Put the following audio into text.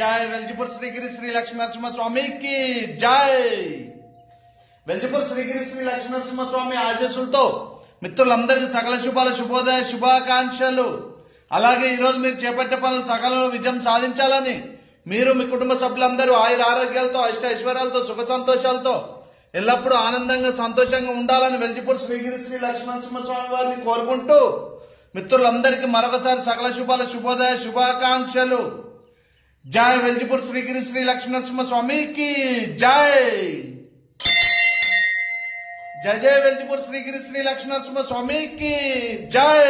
జై వెల్జిపూర్ శ్రీగిరి శ్రీ లక్ష్మీ నరసింహస్వామికి జై. వెల్జిపూర్ శ్రీగిరి శ్రీ లక్ష్మీ నరసింహస్వామి ఆశీస్సులతో మిత్రులందరికీ సకల శుభాలు, శుభోదయ, శుభాకాంక్షలు. అలాగే ఈరోజు మీరు చేపట్టే పనులు సకాలంలో విజయం సాధించాలని, మీరు మీ కుటుంబ సభ్యులందరూ ఆయుర ఆరోగ్యాలతో, అష్ట ఐశ్వర్యాలతో, సుఖ సంతోషాలతో ఎల్లప్పుడూ ఆనందంగా సంతోషంగా ఉండాలని వెల్జిపూర్ శ్రీగిరి శ్రీ లక్ష్మీ నరసింహస్వామి వారిని కోరుకుంటూ మిత్రులందరికీ మరొకసారి సకల శుభాలు, శుభోదయ, శుభాకాంక్షలు. జై వెల్జిపూర్ శ్రీగిరి శ్రీ లక్ష్మీ నరసింహస్వామికి జై. జై జై వెల్జిపూర్ శ్రీగిరి శ్రీ లక్ష్మీ నరసింహస్వామికి జై.